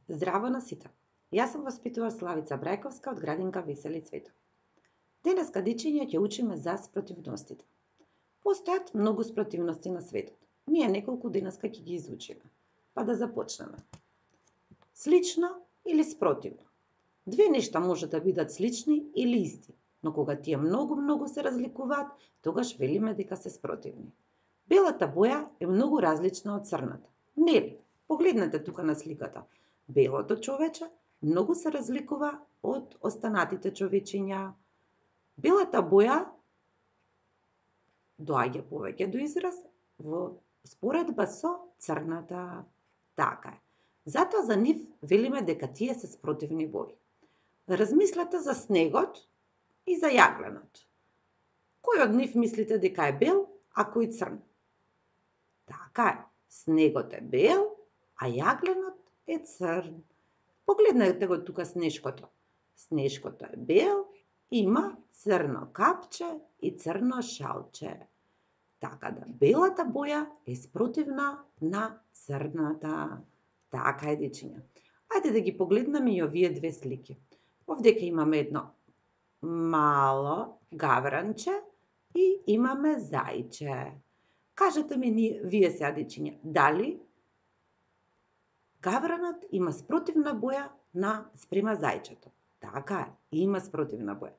Здраво на сите! Јас сум воспитувар Славица Брајковска од градинка Весели Цветов. Денеска, дечиња, ќе учиме за спротивностите. Постојат многу спротивности на светот. Ние неколку денеска ќе ги изучиме. Па да започнеме. Слично или спротивно? Две нешта може да бидат слични или исти, но кога тие многу се разликуваат, тогаш велиме дека се спротивни. Белата боја е многу различна од црната. Нели? Погледнете тука на сликата. Белото човече многу се разликува од останатите човечиња. Белата боја доаѓа повеќе до израз во споредба со црната. Така е. Затоа за нив велиме дека тие се спротивни бои. Размислете за снегот и за јагленот. Кој од нив мислите дека е бел, а кој црн? Така е. Снегот е бел, а јагленот е црн. Погледнете го тука снешкото. Снешкото е бел, има црно капче и црно шалче. Така да белата боја е спротивна на црната. Така е, дечиња. Ајде да ги погледнеме и овие две слики. Овдека имаме едно мало гавранче и имаме зајче. Кажете ми вие сега, дечиња, дали гавранот има спротивна боја спрема зајчето? Така е, има спротивна боја.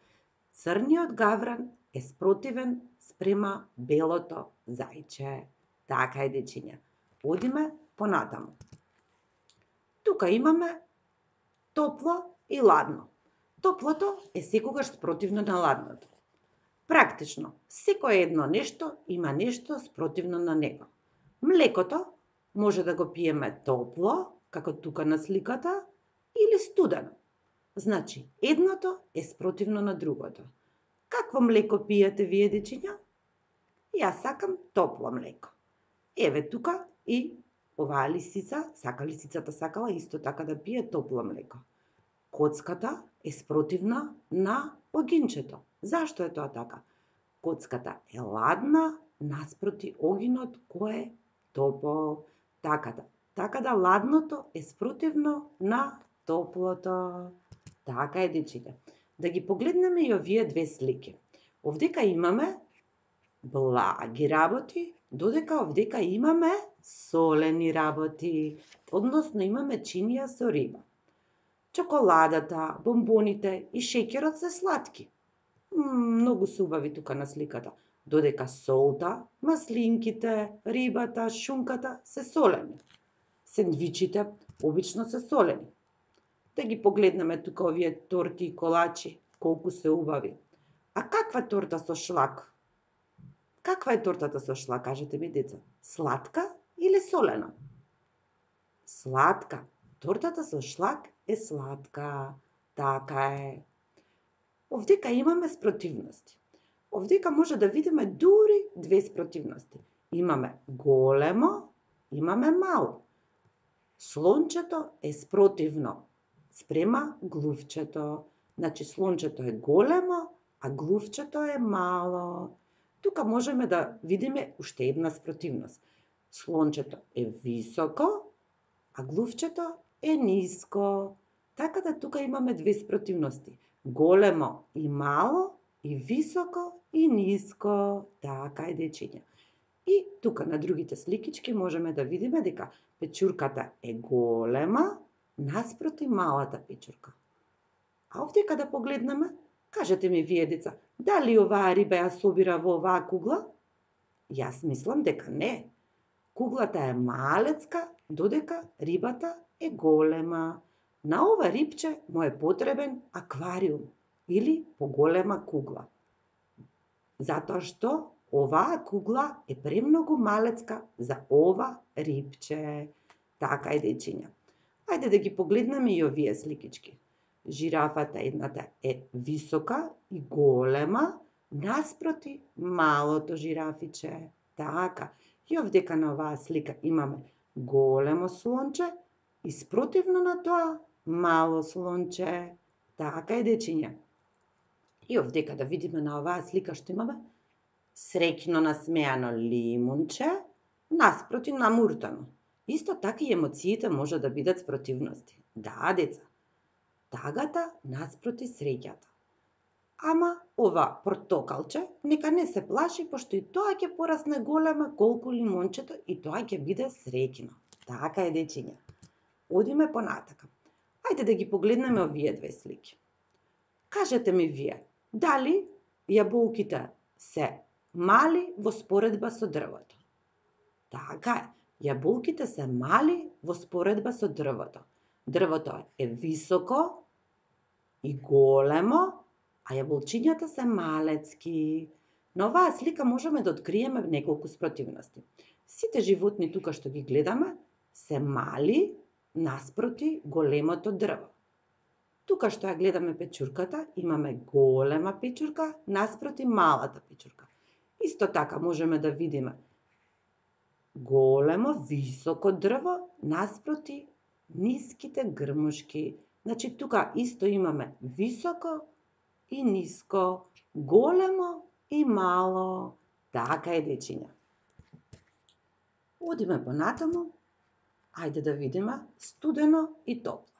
Црниот гавран е спротивен спрема белото зајче. Така е, дечиња. Одиме понатаму. Тука имаме топло и ладно. Топлото е секогаш спротивно на ладното. Практично, секое едно нешто има нешто спротивно на него. Млекото може да го пиеме топло, како тука на сликата, или студено. Значи, едното е спротивно на другото. Какво млеко пиете вие, дечиња? Јас сакам топло млеко. Еве тука и оваа лисица, лисицата сакала исто така да пие топло млеко. Коцката е спротивна на огинчето. Зашто е тоа така? Коцката е ладна наспроти огинот кој е топол. Така да ладното е спротивно на топлото. Така е, дечиња. Да ги погледнеме и овие две слики. Овдека имаме благи работи, додека овдека имаме солени работи, односно имаме чинија со риба. Чоколадата, бомбоните и шеќерот се сладки. Многу се убави тука на сликата. Додека солта, маслинките, рибата, шунката се солени. Сендвичите обично се солени. Да ги погледнеме тука овие торти и колачи, колку се убави. А каква торта со шлак? Каква е тортата со шлак, кажете ми, деца? Сладка или солена? Сладка. Тортата со шлак е сладка. Така е. Овдека имаме спротивности. Овдека може да видиме дури две спротивности. Имаме големо, имаме мало. Слончето е спротивно спрема глувчето. Значи, слончето е големо, а глувчето е мало. Тука можеме да видиме уште една спротивност. Слончето е високо, а глувчето е ниско. Така да тука имаме две спротивности. Големо и мало, и високо и ниско. Така е, дечиња. И тука на другите сликички можеме да видиме дека печурката е голема наспроти малата печурка. А овдека да погледнеме, кажете ми вие, деца, дали оваа риба ја собира во оваа кугла? Јас мислам дека не. Куглата е малецка, додека рибата е голема. На ова рибче му е потребен аквариум или поголема кугла. Затоа што оваа кугла е премногу малецка за ова рибче. Така е, дечиња. Ајде да ги погледнеме и овие сликички. Жирафата едната е висока и голема наспроти малото жирафиче. Така. И овдека на оваа слика имаме големо слонче и спротивно на тоа мало слонче. Така е, дечиња. И овдека да видиме на оваа слика што имаме среќно насмеано лимунче наспроти намуртано. Исто така и емоциите може да бидат спротивности. Да, деца, тагата наспроти среќата. Ама ова портокалче нека не се плаши, пошто и тоа ќе порасне голема колку лимончето и тоа ќе биде среќно. Така е, дечиња. Одиме понатака. Ајде да ги погледнеме овие две слики. Кажете ми вие, дали јаболките се мали во споредба со дрвото? Така е, јаболките се мали во споредба со дрвото. Дрвото е високо и големо, а јаболчињата се малецки. На оваа слика можеме да откриеме неколку спротивности. Сите животни тука што ги гледаме се мали наспроти големото дрво. Тука што ја гледаме печурката, имаме голема печурка наспроти малата печурка. Исто така можеме да видиме големо, високо дрво наспроти ниските грмушки. Значи, тука исто имаме високо и ниско, големо и мало. Така е, дечиња. Одиме понатаму. Ајде да видиме студено и топло.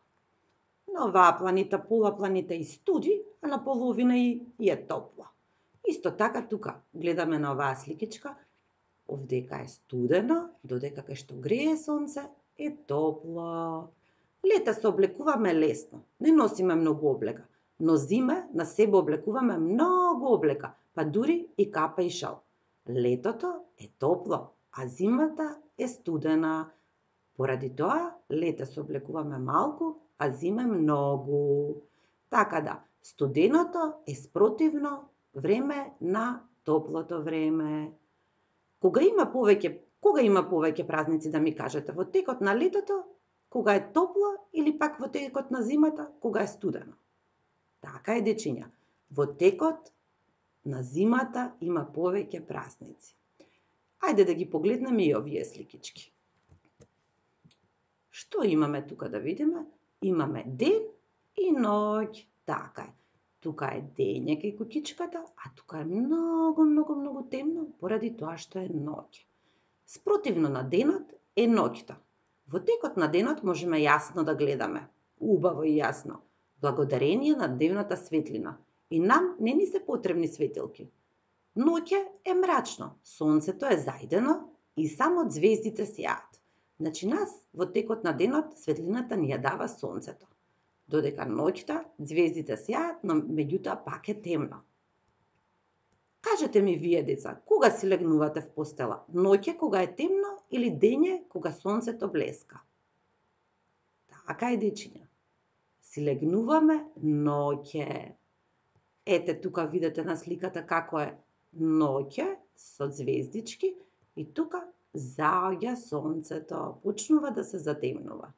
На оваа планета пола планета и студи, а на половина и е топло. Исто така тука гледаме на оваа сликичка, овдека е студено, додека кај што грее сонце е топло. Лета се облекуваме лесно, не носиме многу облека, но зиме на себе облекуваме многу облека, па дури и капа и шал. Летото е топло, а зимата е студена. Поради тоа, лета се облекуваме малку, а зиме многу. Така да, студеното е спротивно време на топлото време. Кога има повеќе празници, да ми кажете, во текот на летото, кога е топло, или пак во текот на зимата, кога е студено? Така е, дечиња. Во текот на зимата има повеќе празници. Ајде да ги погледнеме и овие сликички. Што имаме тука да видиме? Имаме ден и ноќ. Така е. Тука е дење кај куќичката, а тука е многу темно, поради тоа што е ноќ. Спротивно на денот е ноќта. Во текот на денот можеме јасно да гледаме, убаво и јасно, благодарение на дневната светлина. И нам не ни се потребни светилки. Ноќе е мрачно, сонцето е зајдено и само звездите сјаат. Значи нас во текот на денот светлината ни ја дава сонцето. Додека ноќта звездите сјаат, но меѓутоа пак е темно. Кажете ми вие, деца, кога си легнувате в постела? Ноќе кога е темно или дење кога сонцето блеска? Така е, дечиња. Си легнуваме ноќе. Ете тука видите на сликата како е ноќе со звездички и тука заоѓа сонцето, почнува да се затемнува.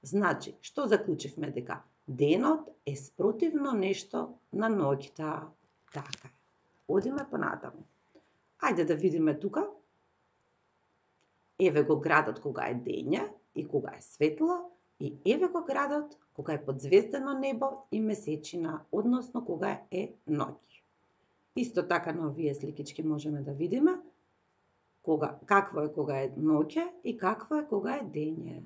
Значи, што заклучивме? Дека денот е спротивно нешто на ноќта. Така е. Одиме понатаму. Ајде да видиме тука. Еве го градот кога е дење и кога е светло, и еве го градот кога е подзвездено небо и месечина, односно кога е ноќ. Исто така на овие сликички можеме да видиме какво е кога е ноќе и какво е кога е дење.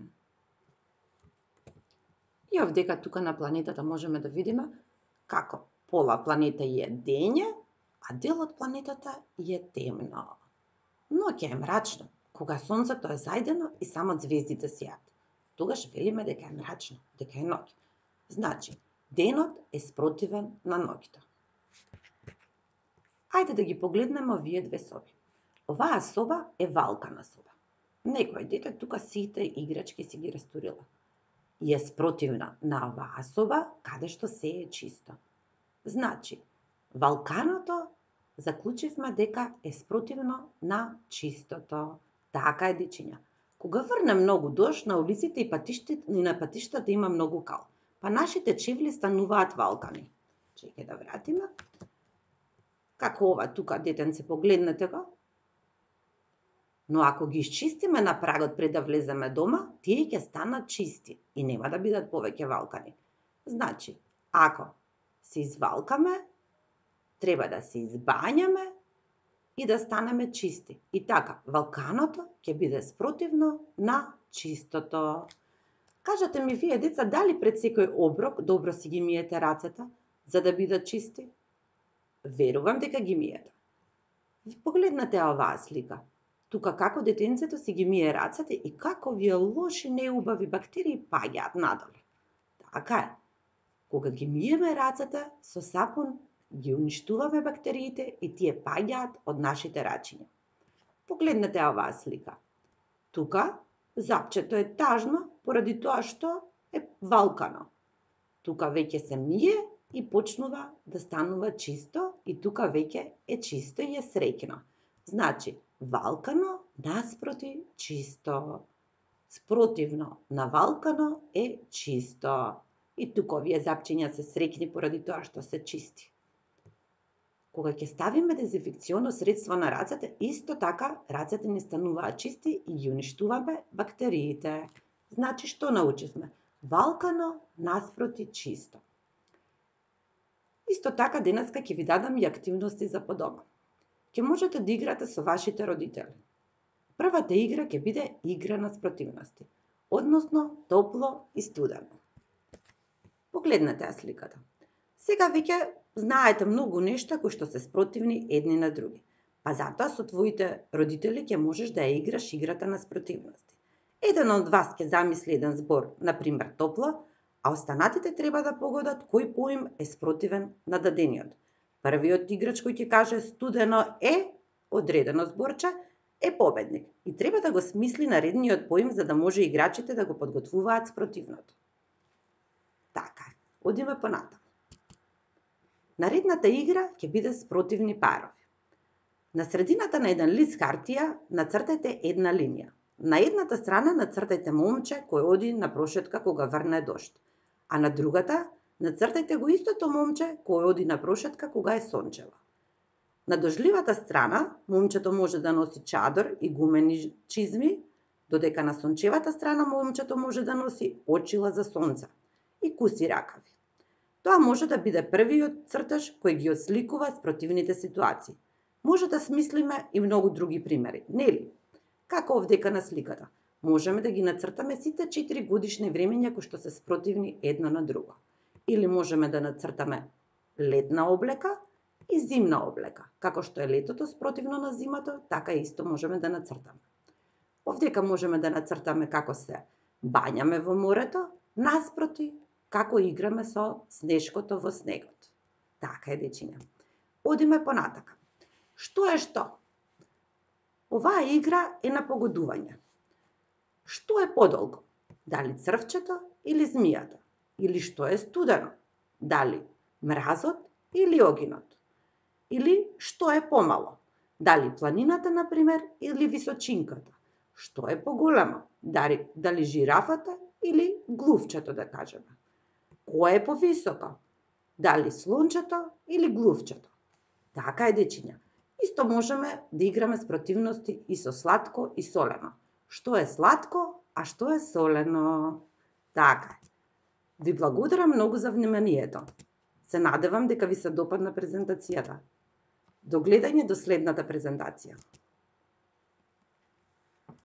И овдека тука на планетата можеме да видиме како пола планета е дење, а дел од планетата е темно. Ноќе е мрачно, кога сонцето е зајдено и само звездите сјаат. Тогаш велиме дека е мрачно, дека е ноќ. Значи, денот е спротивен на ноќта. Ајде да ги погледнеме овие две соби. Оваа соба е валкана соба. Некој дете тука сите играчки си ги растурила. И е спротивна на оваа соба, каде што се е чисто. Значи, валканото заклучивме дека е спротивно на чистото. Така е, дечиња. Кога врне многу дожд, на улиците и на патиштата има многу кал. Па нашите чевли стануваат валкани. Чекај да вратиме. Како ова тука, детенце, погледнете го. Но ако ги изчистиме на прагот пред да влеземе дома, тие ќе станат чисти и нема да бидат повеќе валкани. Значи, ако се извалкаме, треба да се избањаме и да станеме чисти. И така, валканото ќе биде спротивно на чистото. Кажете ми вие, деца, дали пред секој оброк добро си ги миете рацете, за да бидат чисти? Верувам дека ги миете. Погледнете оваа слика. Тука како детенцето си ги мие рацете и како вие лоши неубави бактерии паѓаат надоле. Така е. Кога ги миеме рацете со сапун, ги уништуваме бактериите и тие паѓаат од нашите рачиња. Погледнете оваа слика. Тука запчето е тажно поради тоа што е валкано. Тука веќе се мие и почнува да станува чисто и тука веќе е чисто и е среќно. Значи, валкано наспроти чисто. Спротивно на валкано е чисто. И тука овие запчиња се среќни поради тоа што се чисти. Кога ќе ставиме дезинфекционо средство на рацете, исто така рацете не стануваат чисти и ги уништуваме бактериите. Значи, што научивме? Валкано наспроти чисто. Исто така денеска ќе ви дадам и активности за по дома. Ќе можете да играте со вашите родители. Првата игра ќе биде игра на спротивности, односно топло и студено. Погледнете ја сликата. Сега веќе знаете многу нешта кои што се спротивни едни на други. Па затоа со твоите родители ќе можеш да ја играш играта на спротивности. Еден од вас ќе замисли еден збор, например топло, а останатите треба да погодат кој поим е спротивен на дадениот. Првиот играч кој ќе каже студено е одредено зборче е победник и треба да го смисли наредниот поим за да може играчите да го подготвуваат спротивното. Така, одиме понатаму. Наредната игра ќе биде спротивни парови. На средината на еден лист хартија нацртајте една линија. На едната страна нацртајте момче кој оди на прошетка кога врне дожд, а на другата нацртајте го истото момче кој оди на прошетка кога е сончево. На дождливата страна момчето може да носи чадор и гумени чизми, додека на сончевата страна момчето може да носи очила за сонце и куси ракави. Тоа може да биде првиот цртаж кој ги отсликува спротивните ситуации. Може да смислиме и многу други примери, нели? Како овдека на сликата. Можеме да ги нацртаме сите 4 годишни времења кои што се спротивни едно на друго. Или можеме да нацртаме летна облека и зимна облека. Како што е летото спротивно на зимато, така исто можеме да нацртаме. Овдека можеме да нацртаме како се бањаме во морето, наспроти како играме со снешкото во снегот. Така е, дечиња. Одиме понатака. Што е што? Оваа игра е на погодување. Што е подолго? Дали црвчето или змијата? Или што е студено? Дали мразот или огинот? Или што е помало? Дали планината, например, или височинката? Што е поголемо? Дали жирафата или глувчето, да кажеме? Кој е повисоко? Дали слончето или глувчето? Така е, дечиња. Исто можеме да играме спротивности и со сладко и солено. Што е сладко, а што е солено? Така е. Ви благодарам многу за вниманието. Се надевам дека ви се допадна презентацијата. До гледање до следната презентација.